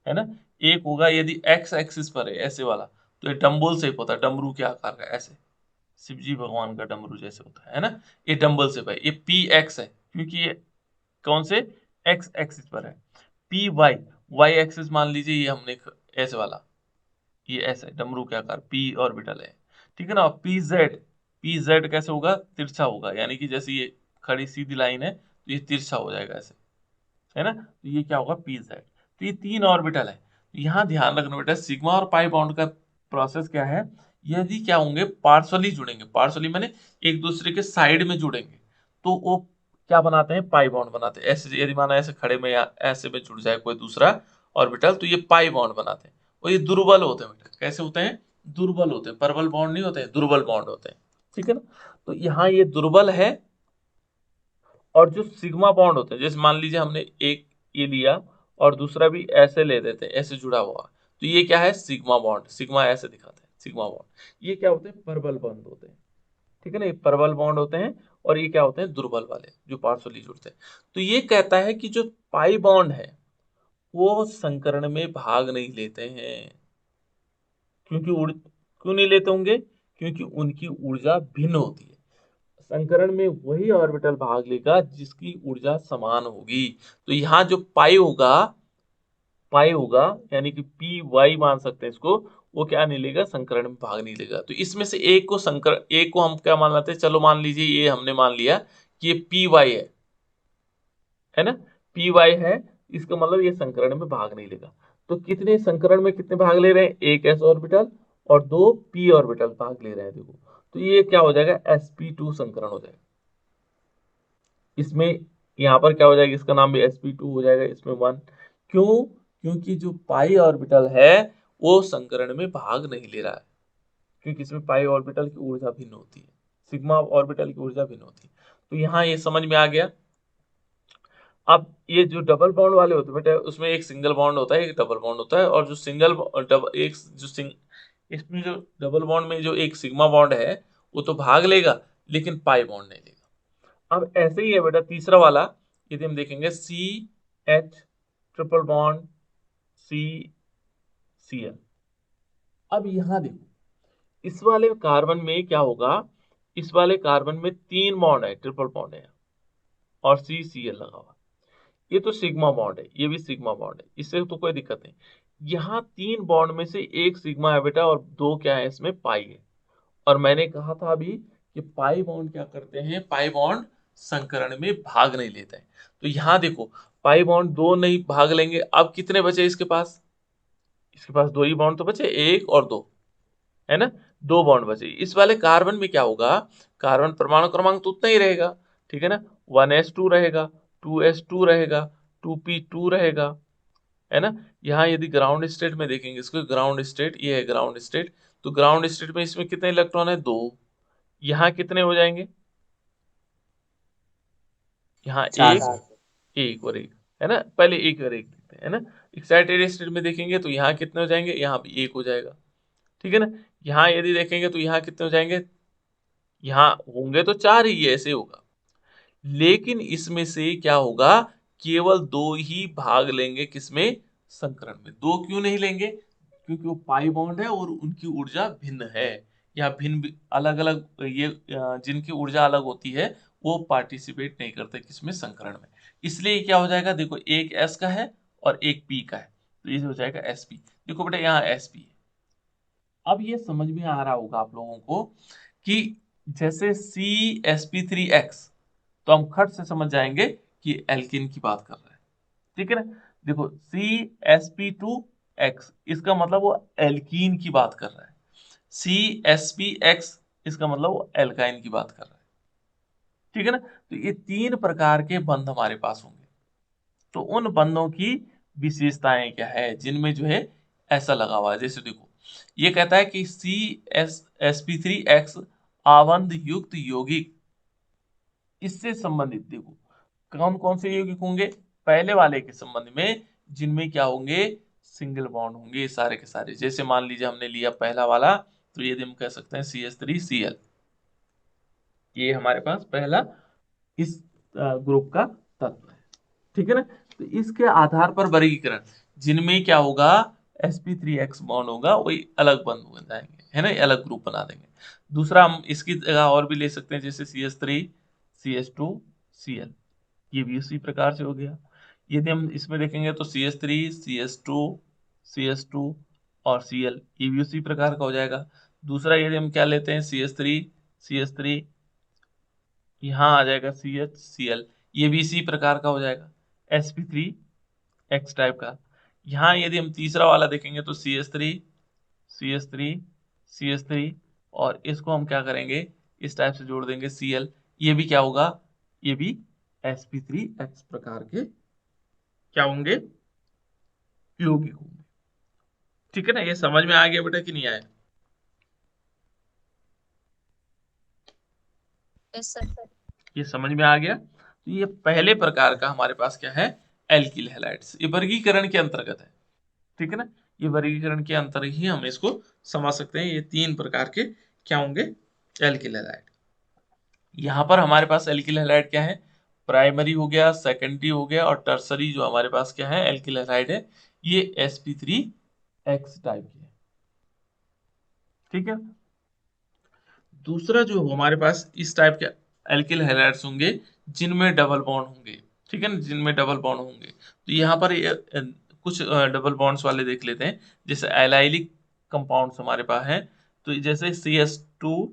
है ना। एक होगा यदि एक्स एक्सिस पर है ऐसे वाला, तो ये डम्बल शेप होता है, डमरू के आकार का, ऐसे शिव जी भगवान का डमरू जैसे होता है ना। ये डम्बल शेप है, ये पी एक्स है क्योंकि ये कौन से एक्स एक्सिस पर है। पी वाई, वाई एक्सिस मान लीजिए ये हमने ऐसे वाला, ये ऐसे डमरू के आकार पी ऑर्बिटल है, ठीक है ना। पी जेड, पी जेड कैसे होगा, तिरछा होगा, यानी कि जैसे ये खड़ी सीधी लाइन है तो ये तिरछा हो जाएगा ऐसे, है ना। तो ये क्या होगा, पी जेड। तो ये तीन ऑर्बिटल है। यहाँ ध्यान रखना बेटा, सिग्मा और पाई बॉन्ड का प्रोसेस क्या है, यदि क्या होंगे पार्सली जुड़ेंगे, पार्सली माने एक दूसरे के साइड में जुड़ेंगे, तो वो क्या बनाते हैं, पाई बॉन्ड बनाते हैं। ऐसे यदि माना ऐसे खड़े में या ऐसे में जुड़ जाए कोई दूसरा ऑर्बिटल, तो ये पाई बॉन्ड बनाते हैं। और ये दुर्बल होते हैं बेटा, कैसे होते हैं, दुर्बल होते हैं, प्रबल बॉन्ड नहीं होते हैं, दुर्बल बॉन्ड होते हैं, ठीक है ना। तो यहाँ ये दुर्बल है। और जो सिग्मा बॉन्ड होते हैं, जैसे मान लीजिए हमने एक ये लिया और दूसरा भी ऐसे ले देते हैं, ऐसे जुड़ा हुआ, तो ये क्या है, सिग्मा बॉन्ड, सिग्मा ऐसे दिखाते हैं, सिग्मा बॉन्ड। ये क्या होते हैं, प्रबल बॉन्ड होते हैं, ठीक है ना, ये प्रबल बॉन्ड होते हैं। और ये क्या होते हैं, दुर्बल वाले जो पार्श्वली जुड़ते हैं। तो ये कहता है कि जो पाई बॉन्ड है वो संकरण में भाग नहीं लेते हैं, क्योंकि क्यों नहीं लेते होंगे, क्योंकि उनकी ऊर्जा भिन्न होती है। संकरण में वही ऑर्बिटल भाग लेगा जिसकी ऊर्जा समान होगी। तो यहाँ जो पाई होगा, पाई होगा यानी कि पी वाई मान सकते हैं इसको, वो क्या नहीं लेगा, संकरण में भाग नहीं लेगा। तो इसमें से एक को एक को हम क्या मान लेते हैं, चलो मान लीजिए ये हमने मान लिया कि ये पी वाई है ना, पी वाई है, इसका मतलब ये संकरण में भाग नहीं लेगा। तो कितने संकरण में कितने भाग ले रहे हैं, एक एस ऑर्बिटल और दो पी ऑर्बिटल भाग ले रहे हैं, देखो। तो ये क्या हो जाएगा, sp2 संकरण हो जाएगा। इसमें यहाँ पर क्या हो जाएगा, इसका नाम भी sp2 हो जाएगा, इसमें 1। क्यों, क्योंकि जो पाई ऑर्बिटल है वो संकरण में भाग नहीं ले रहा है, क्योंकि इसमें पाई ऑर्बिटल की ऊर्जा भिन्न होती है, सिग्मा ऑर्बिटल की ऊर्जा भिन्न होती है। तो यहाँ ये समझ में आ गया। अब ये जो डबल बॉन्ड वाले होते हैं बेटा, उसमें एक सिंगल बॉन्ड होता है, एक डबल बॉन्ड होता है। और जो सिंगल डबल एक जो इसमें जो डबल बॉन्ड में जो एक सिग्मा बॉन्ड है वो तो भाग लेगा, लेकिन पाई बॉन्ड नहीं लेगा। अब ऐसे ही है बेटा तीसरा वाला, यदि हम देखेंगे C H triple bond C C L. अब यहाँ देखो, इस वाले कार्बन में क्या होगा, इस वाले कार्बन में तीन बॉन्ड है, ट्रिपल बॉन्ड है, और सी सी एल लगा हुआ। ये तो सिग्मा बॉन्ड है, ये भी सिग्मा बॉन्ड है, इससे तो कोई दिक्कत नहीं। यहाँ तीन बॉन्ड में से एक सिग्मा है बेटा और दो क्या है, इसमें पाई है। और मैंने कहा था अभी कि पाई बॉन्ड क्या करते हैं, पाई बॉन्ड संकरण में भाग नहीं लेते हैं। तो यहाँ देखो, पाई बॉन्ड दो नहीं भाग लेंगे, अब कितने बचे इसके पास, इसके पास दो ही बॉन्ड तो बचे, एक और दो, है ना, दो बॉन्ड बचे। इस वाले कार्बन में क्या होगा, कार्बन परमाणु क्रमांक तो उतना ही रहेगा, ठीक है ना, 1s2 रहेगा, 2s2 रहेगा, 2p2 रहेगा, है ना। यहाँ यदि ग्राउंड स्टेट में देखेंगे इसको, ग्राउंड स्टेट, ये है ग्राउंड स्टेट, तो ग्राउंड स्टेट में इसमें कितने इलेक्ट्रॉन है, दो। यहाँ कितने हो जाएंगे, यहाँ चार। एक और एक, है ना, पहले एक और एक देखते हैं, है ना। एक्साइटेड स्टेट में देखेंगे तो यहाँ कितने हो जाएंगे, यहाँ भी एक हो जाएगा, ठीक है ना। यहाँ यदि देखेंगे तो यहाँ कितने हो जाएंगे, यहाँ होंगे तो चार ही, ऐसे होगा। लेकिन इसमें से क्या होगा, केवल दो ही भाग लेंगे, किसमें, संकरण में। दो क्यों नहीं लेंगे, क्योंकि वो पाई बॉन्ड है और उनकी ऊर्जा भिन्न है, या भिन्न अलग अलग, ये जिनकी ऊर्जा अलग होती है वो पार्टिसिपेट नहीं करते किसमें, संकरण में। इसलिए क्या हो जाएगा, देखो एक एस का है और एक पी का है, तो ये हो जाएगा एसपी। देखो बेटा यहाँ एसपी है। अब ये समझ में आ रहा होगा आप लोगों को कि जैसे C S P three X, तो हम खट से समझ जाएंगे कि एल्किन की बात कर रहे हैं, ठीक है ना। देखो CsP2X, इसका मतलब वो एल्कीन की बात कर रहा है। CsPX, इसका मतलब वो एल्काइन की बात कर रहा है, ठीक है ना। तो ये तीन प्रकार के बंध हमारे पास होंगे। तो उन बंधों की विशेषताएं क्या है जिनमें जो है ऐसा लगा हुआ है, जैसे देखो ये कहता है कि CsP3X आबंध युक्त यौगिक, इससे संबंधित देखो कौन कौन से यौगिक होंगे, पहले वाले के संबंध में, जिनमें क्या होंगे, सिंगल बॉन्ड होंगे सारे के सारे। जैसे मान लीजिए हमने लिया पहला वाला, तो ये हम कह सकते हैं CH3Cl, ये हमारे पास पहला इस ग्रुप का तत्व है, ठीक है ना। तो इसके आधार पर वर्गीकरण, जिनमें क्या होगा, sp3x बॉन्ड होगा, वही अलग बंद हो जाएंगे, है ना, अलग ग्रुप बना देंगे। दूसरा हम इसकी जगह और भी ले सकते हैं, जैसे CH3 CH2 Cl, ये भी उसी प्रकार से हो गया। यदि हम इसमें देखेंगे तो CH3 CH2 और Cl, ये भी उसी प्रकार का हो जाएगा। दूसरा यदि हम क्या लेते हैं, CH3 यहाँ आ जाएगा CH Cl, ये भी इसी प्रकार का हो जाएगा, sp3x टाइप का। यहाँ यदि हम तीसरा वाला देखेंगे तो CH3 और इसको हम क्या करेंगे, इस टाइप से जोड़ देंगे Cl, ये भी क्या होगा, ये भी sp3x प्रकार के क्या होंगे, यौगिक होंगे। ठीक है ना, ये समझ में आ गया बेटा कि नहीं आया? Yes sir. ये समझ में आ गया। तो ये पहले प्रकार का हमारे पास क्या है, एल्किल हैलाइड्स, ये वर्गीकरण के अंतर्गत है। ठीक है ना, ये वर्गीकरण के अंतर ही हम इसको समझ सकते हैं। ये 3 प्रकार के क्या होंगे, एल्किल हैलाइड। यहाँ पर हमारे पास एल्किल हैलाइड क्या है, प्राइमरी हो गया, सेकेंडरी हो गया, और टर्सरी जो हमारे पास क्या है एल्किल हैलाइड है, ये sp3x टाइप के है। ठीक है, दूसरा जो हमारे पास इस टाइप के एल्किल हैलाइड्स होंगे जिनमें डबल बॉन्ड होंगे। ठीक है ना, जिनमें डबल बॉन्ड होंगे, तो यहाँ पर कुछ डबल बॉन्ड्स वाले देख लेते हैं। जैसे एलाइलिक कंपाउंड्स हमारे पास हैं, तो जैसे CH2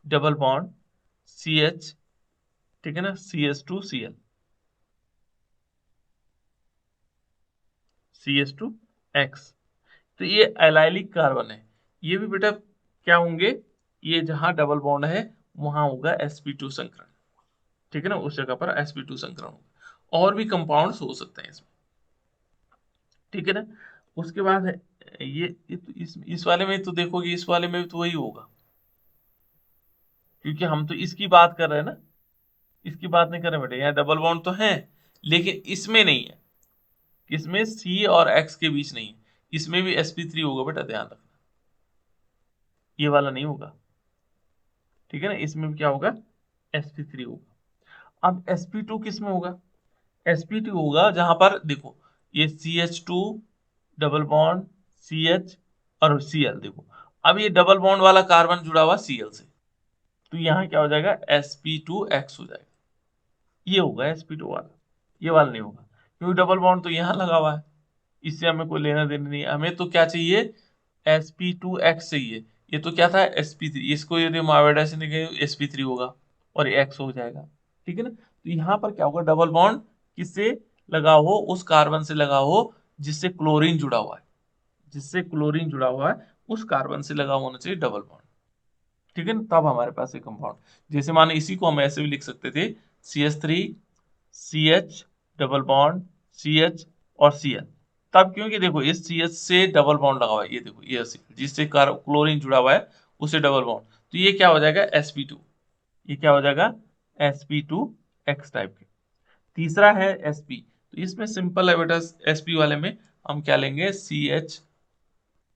डबल बॉन्ड CH, ठीक है ना, CH2Cl, CH2X, तो ये एलाइलिक कार्बन है। ये भी बेटा क्या होंगे, ये जहां डबल बॉन्ड है वहां होगा sp2 संकरण। ठीक है ना, उस जगह पर sp2 संकरण होगा। और भी कंपाउंड्स हो सकते हैं इसमें। ठीक है ना, उसके बाद है ये तो इस वाले में तो देखोगे, इस वाले में भी तो वही होगा, क्योंकि हम तो इसकी बात कर रहे हैं ना, इसकी बात नहीं कर रहे बेटे। यहाँ डबल बॉन्ड तो है लेकिन इसमें नहीं है, इसमें C और X के बीच नहीं है, इसमें भी sp3 होगा बेटा, ध्यान रखना, ये वाला नहीं होगा। ठीक है ना, इसमें भी क्या होगा, sp3 होगा। अब sp2 किस में होगा, sp2 होगा जहां पर देखो, ये CH2 डबल बॉन्ड CH और Cl, देखो अब ये डबल बॉन्ड वाला कार्बन जुड़ा हुआ Cl से, तो यहाँ क्या हो जाएगा, sp2x हो जाएगा, ये होगा sp2 वाला, ये वाला नहीं होगा, क्योंकि डबल बॉन्ड तो यहाँ लगा हुआ है, इससे हमें कोई लेना देना नहीं है। हमें तो क्या चाहिए, sp2x चाहिए। ये तो क्या था, sp3, इसको यदि हम आवेडा से निकालेंगे sp3 होगा और ये x हो जाएगा। ठीक है ना, तो यहाँ पर क्या होगा, डबल बॉन्ड किससे लगा हो, उस कार्बन से लगा हो जिससे क्लोरीन जुड़ा हुआ है, जिससे क्लोरीन जुड़ा हुआ है उस कार्बन से लगा होना चाहिए डबल बॉन्ड। ठीक है ना, तब हमारे पास एक कंपाउंड, जैसे माने इसी को हम ऐसे भी लिख सकते थे, CH3 CH double bond CH और Cl, तब क्योंकि देखो इस CH से डबल बॉन्ड लगा हुआ है, ये देखो ये जिससे क्लोरीन जुड़ा हुआ है उसे डबल बॉन्ड, तो ये क्या हो जाएगा sp2, ये क्या हो जाएगा sp2x टाइप के। तीसरा है sp, तो इसमें सिंपल है बेटा, sp वाले में हम क्या लेंगे, CH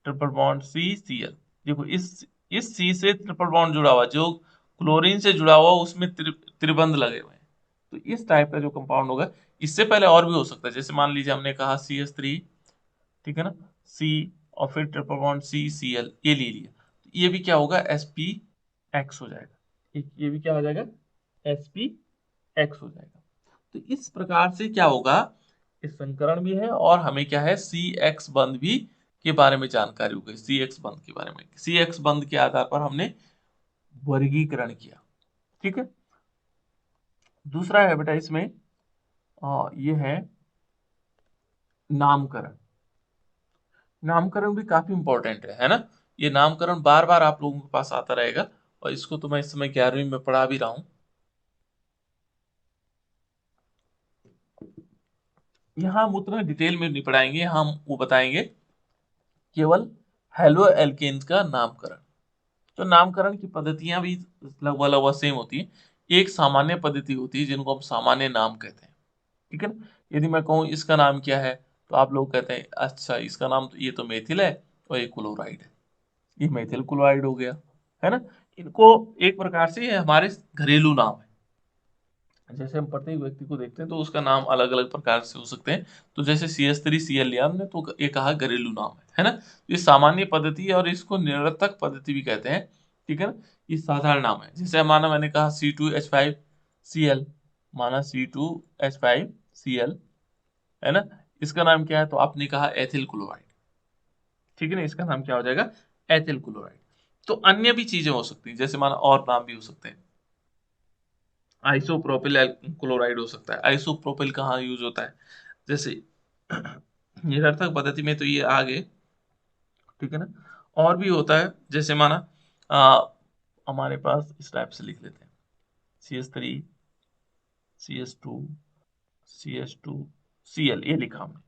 ट्रिपल बॉन्ड CCl, देखो इस C से ट्रिपल बॉन्ड जुड़ा हुआ, जो क्लोरीन से जुड़ा हुआ उसमें त्रिबंध लगे हुए हैं, तो इस टाइप का जो कंपाउंड होगा। इससे पहले और भी हो सकता है, जैसे मान लीजिए हमने कहा CH3, ठीक है ना, C और फिर ट्रिपल बॉन्ड CCl, ये ले लिया, तो ये भी क्या होगा, sp(x) हो जाएगा, ये भी क्या हो जाएगा, sp(x) हो जाएगा। तो इस प्रकार से क्या होगा, इस संकरण भी है और हमें क्या है, CX बंध भी के बारे में जानकारी हो गई, CX बंध के बारे में, CX बंध के आधार पर हमने वर्गीकरण किया। ठीक है, दूसरा है बेटा इसमें ये है नामकरण। नामकरण भी काफी इंपॉर्टेंट है ना, ये नामकरण बार बार आप लोगों के पास आता रहेगा, और इसको तो मैं इस समय 11वीं में पढ़ा भी रहा हूं। यहाँ हम उतना डिटेल में नहीं पढ़ाएंगे, हम वो बताएंगे केवल हेलो एल्केन्स का नामकरण। तो नामकरण की पद्धतियां भी लगभग लगभग सेम होती है। एक सामान्य पद्धति होती है जिनको हम सामान्य नाम कहते हैं। ठीक है ना, यदि मैं कहूँ इसका नाम क्या है, तो आप लोग कहते हैं अच्छा इसका नाम तो ये तो मेथिल है और ये क्लोराइड है, ये मेथिल क्लोराइड हो गया, है ना। इनको एक प्रकार से ये हमारे घरेलू नाम है, जैसे हम प्रत्येक व्यक्ति को देखते हैं तो उसका नाम अलग अलग प्रकार से हो सकते हैं। तो जैसे CH3Cl लिया हमने तो ये कहा घरेलू नाम है ना। ये सामान्य पद्धति है और इसको निरर्थक पद्धति भी कहते हैं, ठीक है ना। ये साधारण नाम है। जैसे माना मैंने कहा C2H5Cl, माना C2H5Cl, है ना। इसका नाम क्या है, तो आपने कहा एथिल क्लोराइड, ठीक है ना। इसका नाम क्या हो जाएगा, एथिल क्लोराइड। तो अन्य भी चीजें हो सकती हैं, जैसे माना और नाम भी हो सकते हैं। आइसोप्रोपिल क्लोराइड हो सकता है। आइसोप्रोपिल कहाँ यूज होता है, जैसे निरर्थक पद्धति में तो ये आ गए, ठीक है ना। और भी होता है, जैसे माना हमारे पास इस टाइप से लिख लेते हैं CH3 CH2 CH2Cl, ये लिखा हमने,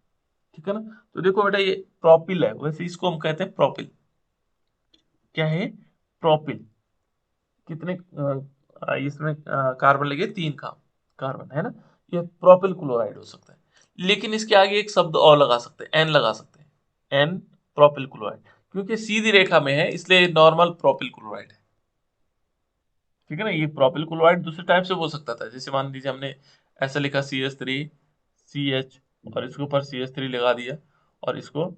ठीक है ना। तो देखो बेटा ये प्रोपिल है, वैसे इसको हम कहते हैं प्रोपिल। क्या है, प्रोपिल। कितने इसमें कार्बन लगे, 3 का कार्बन, है ना। ये प्रोपिल क्लोराइड हो सकता है। लेकिन इसके आगे एक शब्द और लगा सकते हैं, एन लगा सकते हैं, एन प्रोपिल क्लोराइड, क्योंकि सीधी रेखा में है इसलिए नॉर्मल प्रोपिल क्लोराइड है, ठीक है ना। ये प्रोपिल क्लोराइड दूसरे टाइप से हो सकता था, जैसे मान लीजिए हमने ऐसा लिखा CH3CH और इसके ऊपर CH3 लगा दिया और इसको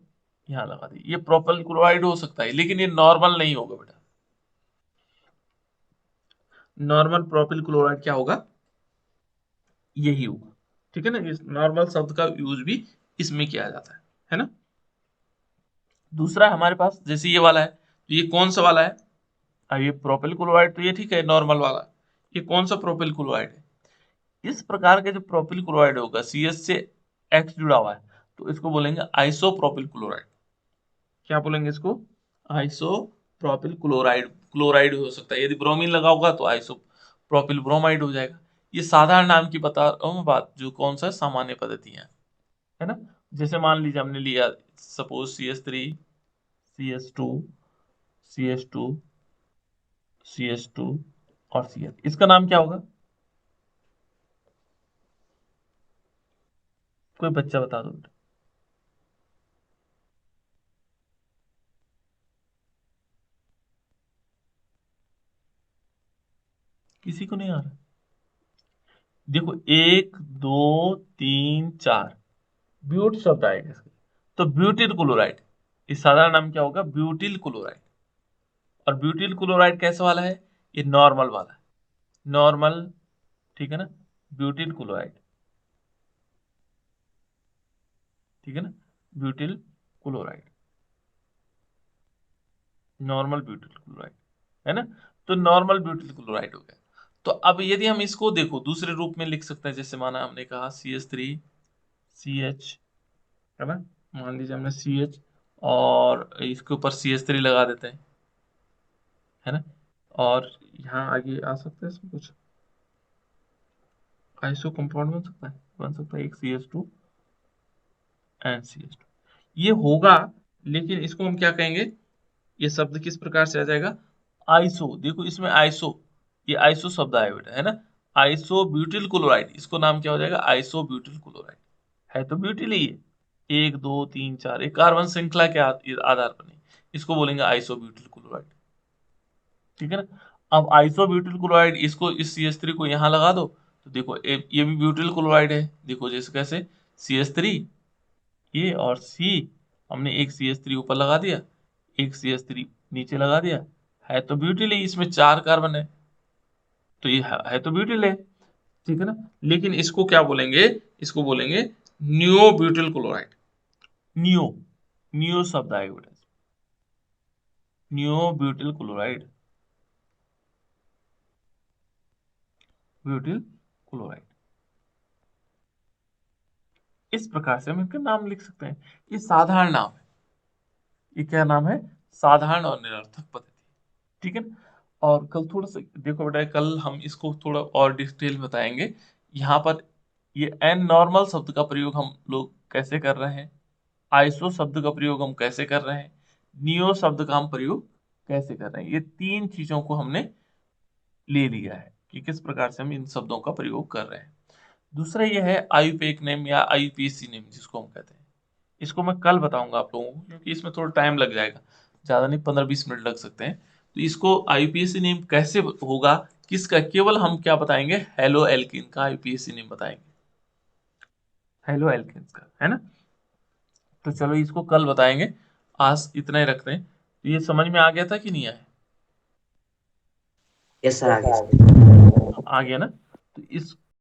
यहाँ लगा दिया, ये प्रोपिल क्लोराइड हो सकता है, लेकिन ये नॉर्मल नहीं होगा बेटा। नॉर्मल प्रोपिल क्लोराइड क्या होगा, यही होगा, ठीक है ना। इस नॉर्मल शब्द का यूज भी इसमें किया जाता है ना। दूसरा हमारे पास जैसे ये वाला है, तो ये कौन सा वाला है, ये प्रोपिल क्लोराइड, तो ये ठीक है नॉर्मल वाला। ये कौन सा प्रोपिल क्लोराइड है, इस प्रकार के जो प्रोपिल क्लोराइड होगा CH से X जुड़ा हुआ है, तो इसको बोलेंगे आइसोप्रोपिल क्लोराइड। क्या बोलेंगे इसको, आइसोप्रोपिल क्लोराइड। क्लोराइड हो सकता है, यदि ब्रोमीन लगा होगा तो आइसोप्रोपिल ब्रोमाइड हो जाएगा। ये साधारण नाम की बता रहा हूँ मैं बात, जो कौन सा सामान्य पद्धतियां है ना। जैसे मान लीजिए हमने लिया suppose CH3 CH2 CH2 CH2 और Cl, इसका नाम क्या होगा, कोई बच्चा बता दो। किसी को नहीं आ रहा, देखो 1 2 3 4 ब्यूट शब्द आएगा इसके, तो ब्यूटिल क्लोराइड। इस साधारण नाम क्या होगा, ब्यूटिल क्लोराइड। और ब्यूटिल क्लोराइड कैसे वाला है, ये नॉर्मल वाला है, नॉर्मल, ठीक है ना, ब्यूटिल क्लोराइड, ठीक है ना, butyl chloride, normal butyl chloride, है ना। तो नॉर्मल ब्यूटिल क्लोराइड हो गया। तो अब यदि हम इसको देखो दूसरे रूप में लिख सकते हैं, जैसे माना हमने कहा CH3CH, है ना। मान लीजिए हमने CH और इसके ऊपर CH3 लगा देते हैं, है ना। और यहाँ आगे आ सकता है इसमें कुछ आइसो कंपाउंड बन सकता है एक CH2 एंड CH2, ये होगा। लेकिन इसको हम क्या कहेंगे, ये शब्द किस प्रकार से आ जाएगा, आइसो। देखो इसमें आइसो, ये आइसो शब्द आया बेटा, है ना। आइसो ब्यूटिल क्लोराइड, इसको नाम क्या हो जाएगा, आइसो ब्यूटिल क्लोराइड। है तो ब्यूटिल ही है, 1 2 3 4 एक कार्बन श्रृंखला के आधार पर नहीं, इसको बोलेंगे आइसो ब्यूटिल क्लोराइड, ठीक है ना। अब आइसो ब्यूटिल क्लोराइड, इसको इस CH3 को यहाँ लगा दो, तो देखो ये भी ब्यूटिल क्लोराइड है। देखो जैसे कैसे, CH3 ये और C, हमने एक CH3 ऊपर लगा दिया, एक CH3 नीचे लगा दिया, है तो ब्यूटिल ही, इसमें 4 कार्बन है, तो ये है तो ब्यूटिल है, ठीक है ना। लेकिन इसको क्या बोलेंगे, इसको बोलेंगे neo butyl chloride. Neo, neo शब्द आएगा बेटा, neo butyl chloride, butyl chloride. इस प्रकार से हम इनका नाम लिख सकते हैं। ये साधारण नाम है, ये क्या नाम है, साधारण और निरर्थक पद्धति, ठीक है ना। और कल थोड़ा सा देखो बेटा, कल हम इसको थोड़ा और डिटेल बताएंगे। यहाँ पर ये एन नॉर्मल शब्द का प्रयोग हम लोग कैसे कर रहे हैं, आइसो शब्द का प्रयोग हम कैसे कर रहे हैं, नियो शब्द का हम प्रयोग कैसे कर रहे हैं, ये 3 चीजों को हमने ले लिया है कि किस प्रकार से हम इन शब्दों का प्रयोग कर रहे हैं। दूसरा ये है आईयूपीएसी नेम या आईयूपीएसी नेम जिसको हम कहते हैं, इसको मैं कल बताऊंगा आप लोगों को, क्योंकि इसमें थोड़ा टाइम लग जाएगा, ज़्यादा नहीं 15-20 मिनट लग सकते हैं। तो इसको आईयूपीएसी नेम कैसे होगा, किसका, केवल हम क्या बताएंगे, हेलो एल्किन का आईपीएसी नेम बताएंगे, हेलो एल्किन का, है ना। तो चलो इसको कल बताएंगे, आज इतना ही रखते हैं। तो ये समझ में आ गया था कि नहीं आया? यस सर, आगे सर। आ गया ना। तो इस